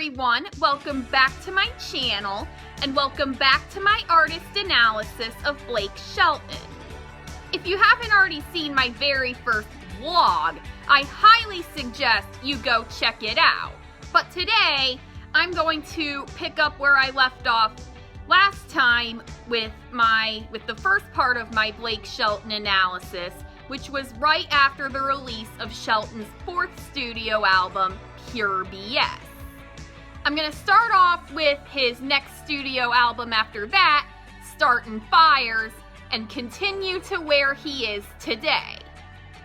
everyone, welcome back to my channel and welcome back to my artist analysis of Blake Shelton. If you haven't already seen my very first vlog, I highly suggest you go check it out. But today, I'm going to pick up where I left off last time with the first part of my Blake Shelton analysis, which was right after the release of Shelton's fourth studio album, Pure BS. I'm going to start off with his next studio album after that, Startin Fires, and continue to where he is today.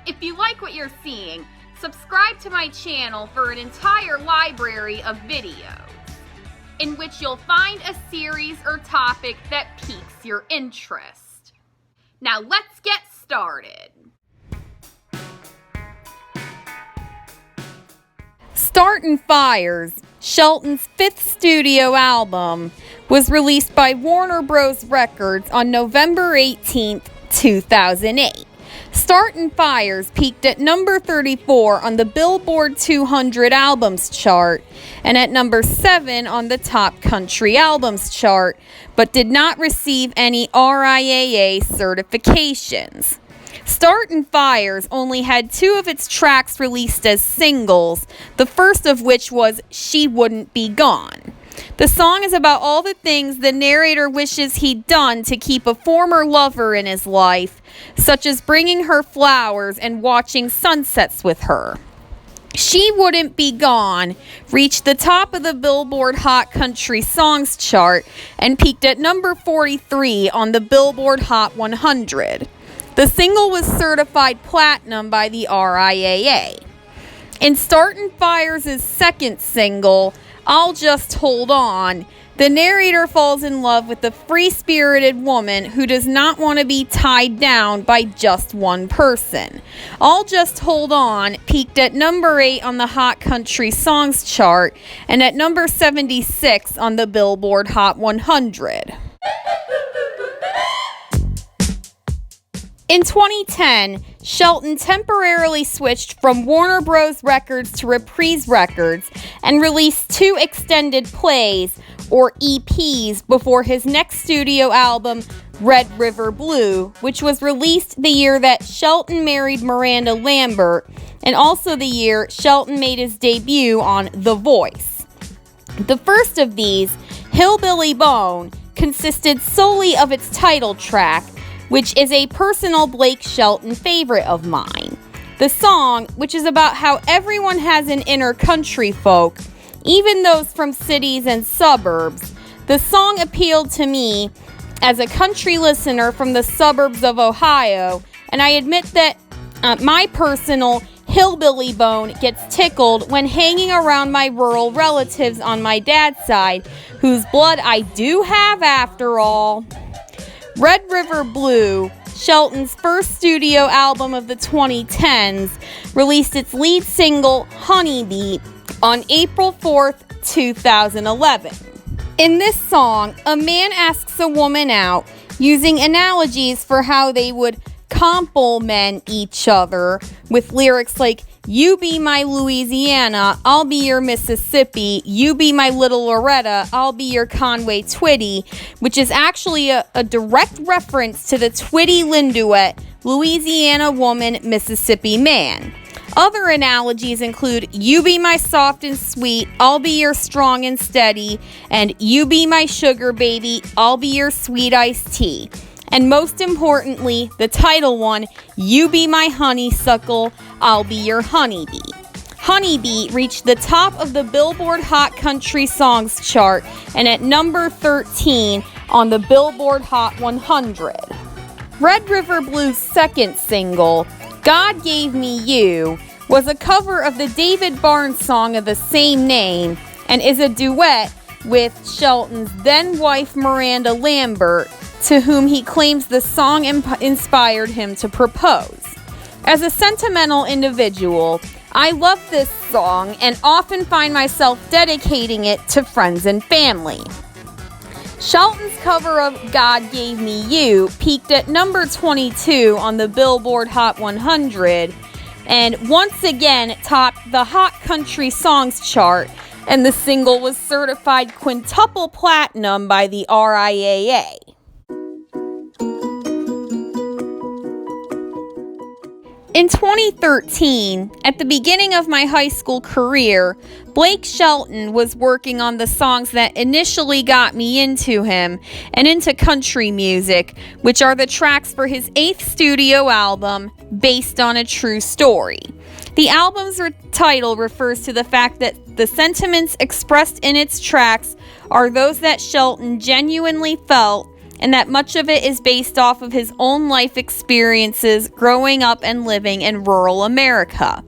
If you like what you're seeing, subscribe to my channel for an entire library of videos in which you'll find a series or topic that piques your interest. Now let's get started. Startin Fires, Shelton's fifth studio album, was released by Warner Bros. Records on November 18th, 2008. Startin Fires peaked at number 34 on the Billboard 200 Albums chart and at number 7 on the Top Country Albums chart, but did not receive any RIAA certifications. Startin Fires only had 2 of its tracks released as singles, the first of which was She Wouldn't Be Gone. The song is about all the things the narrator wishes he'd done to keep a former lover in his life, such as bringing her flowers and watching sunsets with her. She Wouldn't Be Gone reached the top of the Billboard Hot Country Songs chart and peaked at number 43 on the Billboard Hot 100. The single was certified platinum by the RIAA. In Startin Fires' second single, I'll Just Hold On, the narrator falls in love with a free-spirited woman who does not want to be tied down by just one person. I'll Just Hold On peaked at number 8 on the Hot Country Songs chart and at number 76 on the Billboard Hot 100. In 2010, Shelton temporarily switched from Warner Bros. Records to Reprise Records and released 2 extended plays, or EPs, before his next studio album, Red River Blue, which was released the year that Shelton married Miranda Lambert, and also the year Shelton made his debut on The Voice. The first of these, Hillbilly Bone, consisted solely of its title track, which is a personal Blake Shelton favorite of mine. The song, which is about how everyone has an inner country folk, even those from cities and suburbs. The song appealed to me as a country listener from the suburbs of Ohio, and I admit that my personal hillbilly bone gets tickled when hanging around my rural relatives on my dad's side, whose blood I do have after all. Red River Blue, Shelton's first studio album of the 2010s, released its lead single, Honeybee, on April 4th, 2011. In this song, a man asks a woman out using analogies for how they would compliment each other with lyrics like, "You be my Louisiana, I'll be your Mississippi. You be my little Loretta, I'll be your Conway Twitty," which is actually a direct reference to the Twitty-Lin duet, Louisiana Woman, Mississippi Man. Other analogies include, "You be my soft and sweet, I'll be your strong and steady," and "You be my sugar baby, I'll be your sweet iced tea." And most importantly, the title one, "You be my honeysuckle, I'll be your honeybee." Honeybee reached the top of the Billboard Hot Country Songs chart and at number 13 on the Billboard Hot 100. Red River Blue's second single, God Gave Me You, was a cover of the David Barnes song of the same name and is a duet with Shelton's then-wife Miranda Lambert, to whom he claims the song inspired him to propose. As a sentimental individual, I love this song and often find myself dedicating it to friends and family. Shelton's cover of God Gave Me You peaked at number 22 on the Billboard Hot 100 and once again topped the Hot Country Songs chart and the single was certified quintuple platinum by the RIAA. In 2013, at the beginning of my high school career, Blake Shelton was working on the songs that initially got me into him and into country music, which are the tracks for his 8th studio album, Based on a True Story. The album's title refers to the fact that the sentiments expressed in its tracks are those that Shelton genuinely felt, and that much of it is based off of his own life experiences growing up and living in rural America.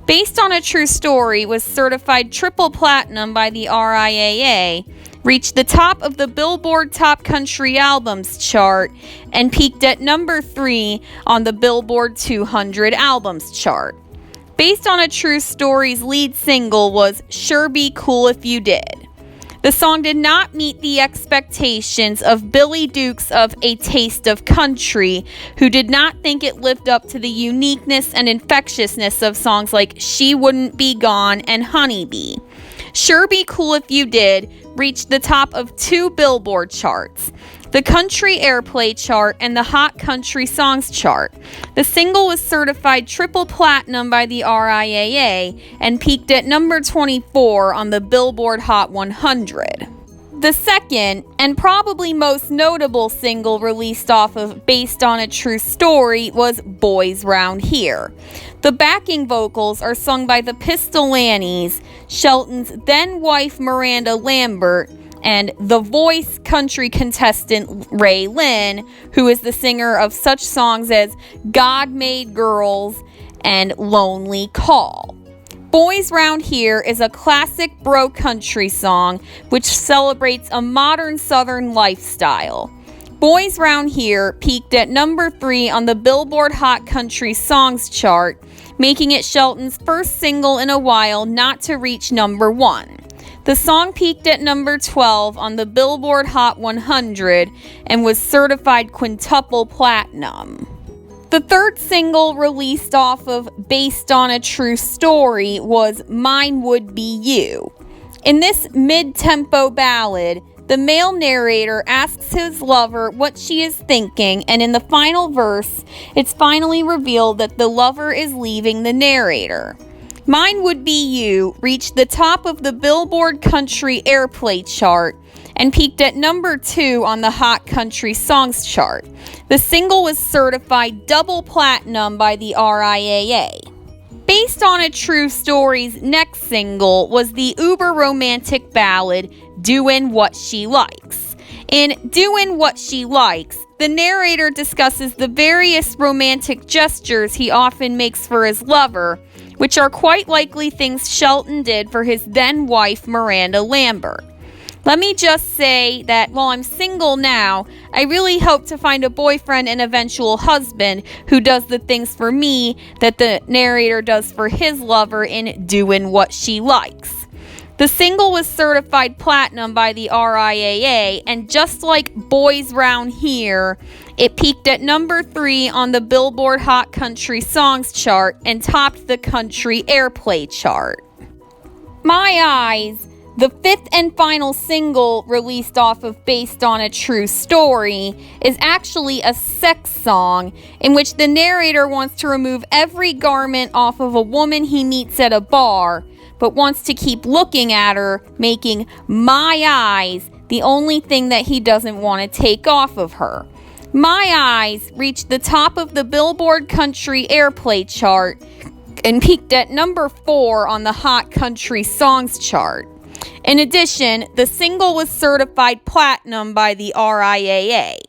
Based on a True Story was certified triple platinum by the RIAA, reached the top of the Billboard Top Country Albums chart, and peaked at number 3 on the Billboard 200 Albums chart. Based on a True Story's lead single was Sure Be Cool If You Did. The song did not meet the expectations of Billy Dukes of A Taste of Country, who did not think it lived up to the uniqueness and infectiousness of songs like She Wouldn't Be Gone and Honeybee. Sure Be Cool If You Did reached the top of 2 Billboard charts, the Country Airplay chart and the Hot Country Songs chart. The single was certified triple platinum by the RIAA and peaked at number 24 on the Billboard Hot 100. The second, and probably most notable single released off of Based on a True Story was Boys Round Here. The backing vocals are sung by the Pistolantes, Shelton's then-wife Miranda Lambert, and The Voice country contestant Ray Lynn, who is the singer of such songs as God Made Girls and Lonely Call. Boys Round Here is a classic bro country song which celebrates a modern Southern lifestyle. Boys Round Here peaked at number 3 on the Billboard Hot Country Songs chart, making it Shelton's first single in a while not to reach number 1. The song peaked at number 12 on the Billboard Hot 100 and was certified quintuple platinum. The third single released off of Based on a True Story was Mine Would Be You. In this mid-tempo ballad, the male narrator asks his lover what she is thinking, and in the final verse, it's finally revealed that the lover is leaving the narrator. Mine Would Be You reached the top of the Billboard Country Airplay chart and peaked at number 2 on the Hot Country Songs chart. The single was certified double platinum by the RIAA. Based on a True Story's next single was the uber-romantic ballad Doin' What She Likes. In Doin' What She Likes, the narrator discusses the various romantic gestures he often makes for his lover, which are quite likely things Shelton did for his then-wife Miranda Lambert. Let me just say that while I'm single now, I really hope to find a boyfriend and eventual husband who does the things for me that the narrator does for his lover in Doin' What She Likes. The single was certified platinum by the RIAA, and just like Boys Round Here, it peaked at number 3 on the Billboard Hot Country Songs chart and topped the Country Airplay chart. My Eyes, the 5th and final single released off of Based on a True Story, is actually a sex song in which the narrator wants to remove every garment off of a woman he meets at a bar, but wants to keep looking at her, making My Eyes the only thing that he doesn't want to take off of her. My Eyes reached the top of the Billboard Country Airplay chart and peaked at number 4 on the Hot Country Songs chart. In addition, the single was certified platinum by the RIAA.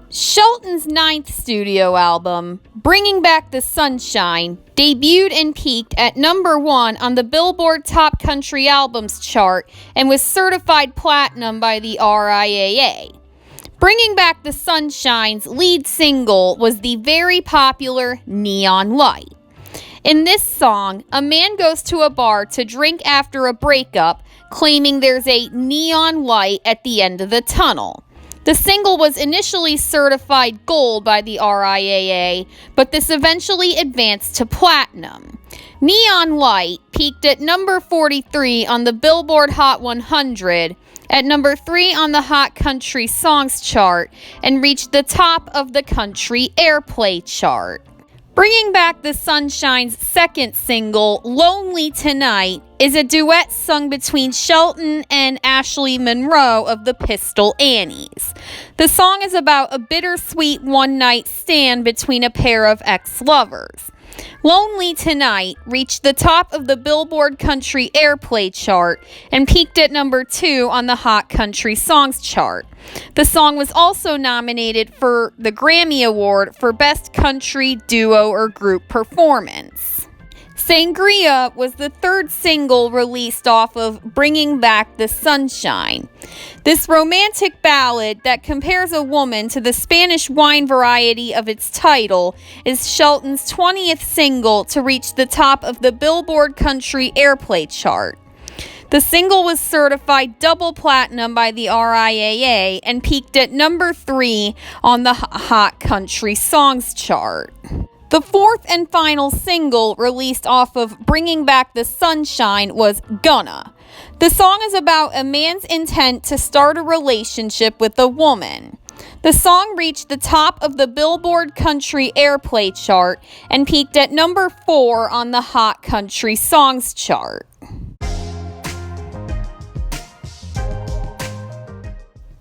Shelton's 9th studio album, Bringing Back the Sunshine, debuted and peaked at number 1 on the Billboard Top Country Albums chart and was certified platinum by the RIAA. Bringing Back the Sunshine's lead single was the very popular Neon Light. In this song, a man goes to a bar to drink after a breakup, claiming there's a neon light at the end of the tunnel. The single was initially certified gold by the RIAA, but this eventually advanced to platinum. Neon Light peaked at number 43 on the Billboard Hot 100, at number 3 on the Hot Country Songs chart, and reached the top of the country airplay chart. Bringing Back the Sunshine's second single, Lonely Tonight, is a duet sung between Shelton and Ashley Monroe of the Pistol Annies. The song is about a bittersweet one-night stand between a pair of ex-lovers. Lonely Tonight reached the top of the Billboard Country Airplay chart and peaked at number 2 on the Hot Country Songs chart. The song was also nominated for the Grammy Award for Best Country Duo or Group Performance. Sangria was the third single released off of Bringing Back the Sunshine. This romantic ballad that compares a woman to the Spanish wine variety of its title is Shelton's 20th single to reach the top of the Billboard Country Airplay chart. The single was certified double platinum by the RIAA and peaked at number 3 on the Hot Country Songs chart. The fourth and final single released off of Bringing Back the Sunshine was Gonna. The song is about a man's intent to start a relationship with a woman. The song reached the top of the Billboard Country Airplay chart and peaked at number 4 on the Hot Country Songs chart.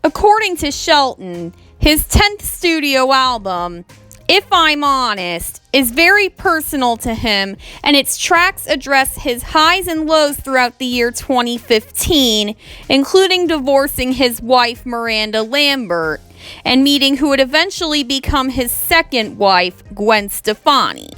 According to Shelton, his 10th studio album, If I'm Honest, is very personal to him, and its tracks address his highs and lows throughout the year 2015, including divorcing his wife Miranda Lambert and meeting who would eventually become his second wife, Gwen Stefani.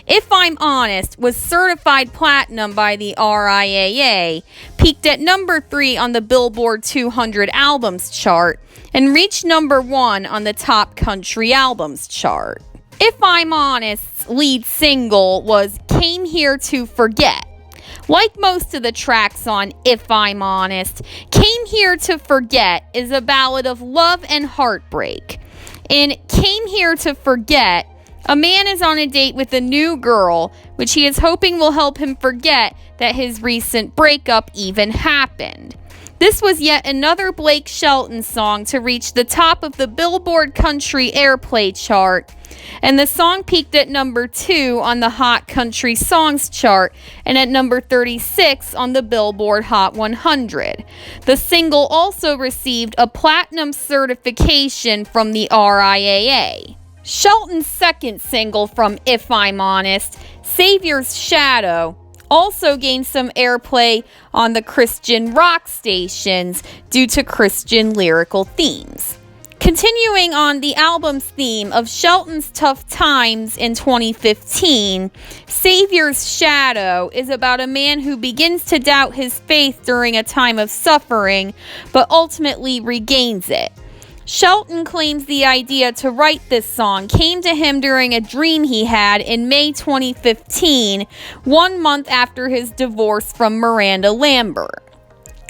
If I'm Honest was certified platinum by the RIAA, peaked at number 3 on the Billboard 200 Albums chart, and reached number 1 on the Top Country Albums chart. If I'm Honest's lead single was Came Here to Forget. Like most of the tracks on If I'm Honest, Came Here to Forget is a ballad of love and heartbreak. In Came Here to Forget, a man is on a date with a new girl, which he is hoping will help him forget that his recent breakup even happened. This was yet another Blake Shelton song to reach the top of the Billboard Country Airplay chart, and the song peaked at number 2 on the Hot Country Songs chart and at number 36 on the Billboard Hot 100. The single also received a platinum certification from the RIAA. Shelton's second single from If I'm Honest, Savior's Shadow, also gained some airplay on the Christian rock stations due to Christian lyrical themes. Continuing on the album's theme of Shelton's tough times in 2015, Savior's Shadow is about a man who begins to doubt his faith during a time of suffering, but ultimately regains it. Shelton claims the idea to write this song came to him during a dream he had in May 2015, 1 month after his divorce from Miranda Lambert.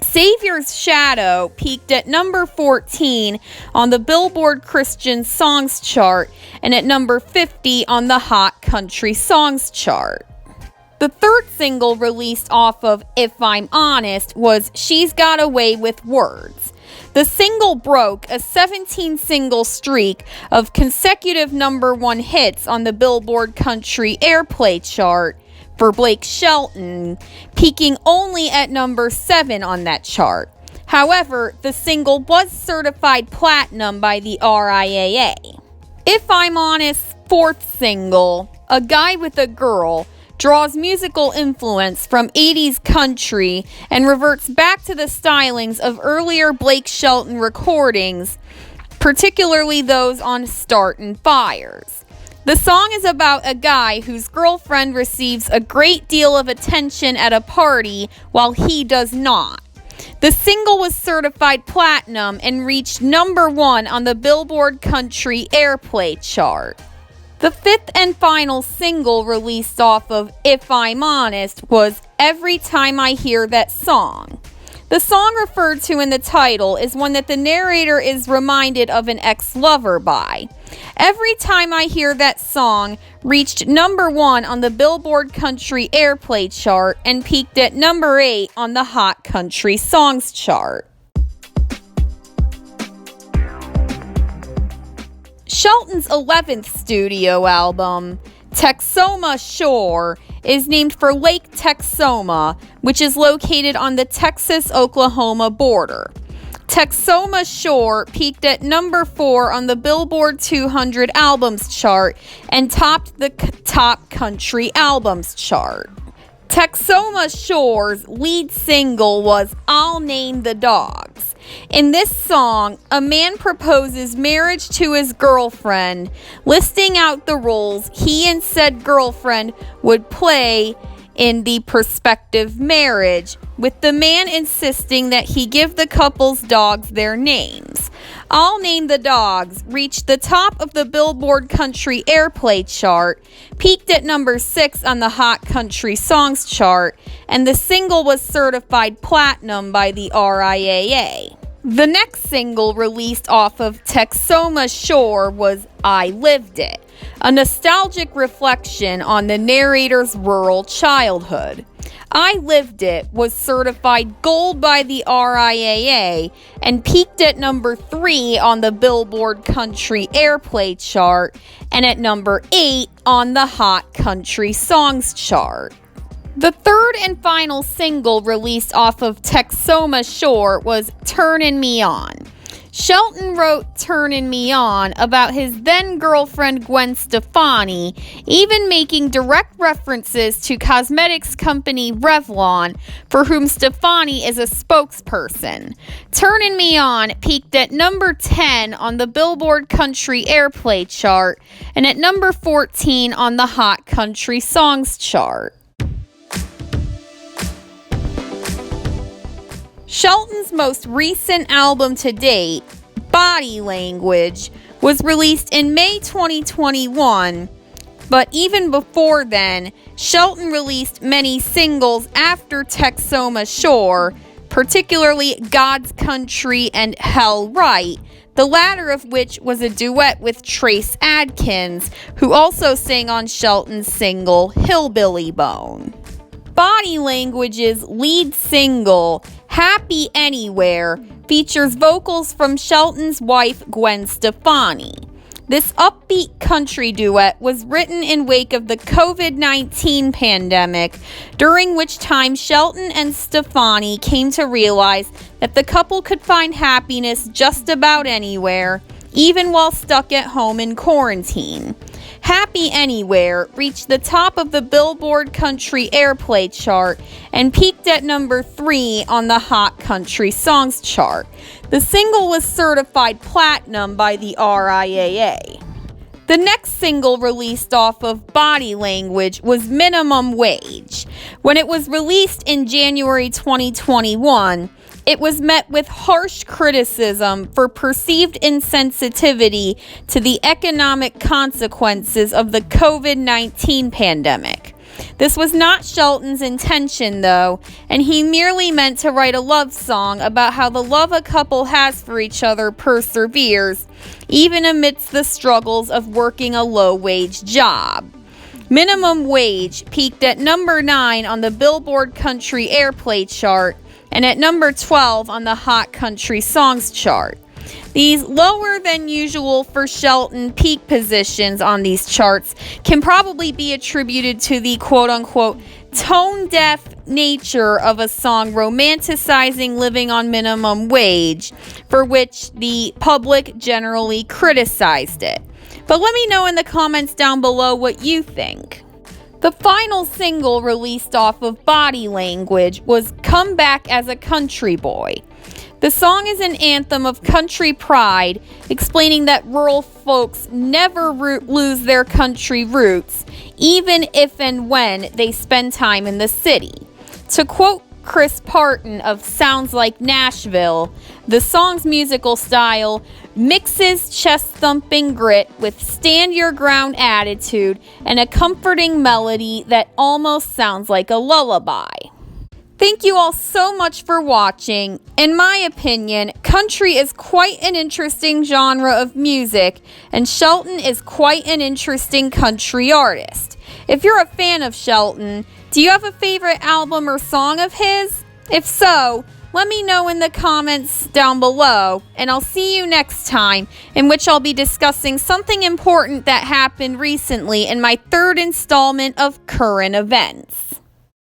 Savior's Shadow peaked at number 14 on the Billboard Christian Songs chart and at number 50 on the Hot Country Songs chart. The third single released off of If I'm Honest was She's Got a Way with Words. The single broke a 17-single streak of consecutive number 1 hits on the Billboard Country Airplay chart for Blake Shelton, peaking only at number 7 on that chart. However, the single was certified platinum by the RIAA. If I'm Honest's fourth single, A Guy with a Girl, draws musical influence from 80s country and reverts back to the stylings of earlier Blake Shelton recordings, particularly those on Startin Fires. The song is about a guy whose girlfriend receives a great deal of attention at a party while he does not. The single was certified platinum and reached number 1 on the Billboard Country Airplay chart. The fifth and final single released off of If I'm Honest was Every Time I Hear That Song. The song referred to in the title is one that the narrator is reminded of an ex-lover by. Every Time I Hear That Song reached number 1 on the Billboard Country Airplay chart and peaked at number 8 on the Hot Country Songs chart. Shelton's 11th studio album, Texoma Shore, is named for Lake Texoma, which is located on the Texas-Oklahoma border. Texoma Shore peaked at number 4 on the Billboard 200 albums chart and topped the top country albums chart. Texoma Shore's lead single was I'll Name the Dogs. In this song, a man proposes marriage to his girlfriend, listing out the roles he and said girlfriend would play in the prospective marriage, with the man insisting that he give the couple's dogs their names. I'll Name the Dogs reached the top of the Billboard Country Airplay chart, peaked at number 6 on the Hot Country Songs chart, and the single was certified platinum by the RIAA. The next single released off of Texoma Shore was I Lived It, a nostalgic reflection on the narrator's rural childhood. I Lived It was certified gold by the RIAA and peaked at number 3 on the Billboard Country Airplay chart and at number 8 on the Hot Country Songs chart. The third and final single released off of Texoma Shore was Turnin' Me On. Shelton wrote Turnin' Me On about his then-girlfriend Gwen Stefani, even making direct references to cosmetics company Revlon, for whom Stefani is a spokesperson. Turnin' Me On peaked at number 10 on the Billboard Country Airplay chart and at number 14 on the Hot Country Songs chart. Shelton's most recent album to date, Body Language, was released in May 2021, but even before then, Shelton released many singles after Texoma Shore, particularly God's Country and Hell Right, the latter of which was a duet with Trace Adkins, who also sang on Shelton's single Hillbilly Bone. Body Language's lead single, Happy Anywhere, features vocals from Shelton's wife, Gwen Stefani. This upbeat country duet was written in wake of the COVID-19 pandemic, during which time Shelton and Stefani came to realize that the couple could find happiness just about anywhere, even while stuck at home in quarantine. Happy Anywhere reached the top of the Billboard Country Airplay chart and peaked at number 3 on the Hot Country Songs chart. The single was certified platinum by the RIAA. The next single released off of Body Language was Minimum Wage. When it was released in January 2021, it was met with harsh criticism for perceived insensitivity to the economic consequences of the COVID-19 pandemic. This was not Shelton's intention, though, and he merely meant to write a love song about how the love a couple has for each other perseveres, even amidst the struggles of working a low-wage job. Minimum Wage peaked at number 9 on the Billboard Country Airplay chart and at number 12 on the Hot Country Songs chart. These lower than usual for Shelton peak positions on these charts can probably be attributed to the quote-unquote tone-deaf nature of a song romanticizing living on minimum wage, for which the public generally criticized it. But let me know in the comments down below what you think. The final single released off of Body Language was Come Back as a Country Boy. The song is an anthem of country pride, explaining that rural folks never lose their country roots, even if and when they spend time in the city. To quote Chris Parton of Sounds Like Nashville, the song's musical style mixes chest-thumping grit with stand-your-ground attitude and a comforting melody that almost sounds like a lullaby. Thank you all so much for watching. In my opinion, country is quite an interesting genre of music, and Shelton is quite an interesting country artist. If you're a fan of Shelton, do you have a favorite album or song of his? If so, let me know in the comments down below, and I'll see you next time, in which I'll be discussing something important that happened recently in my third installment of Current Events.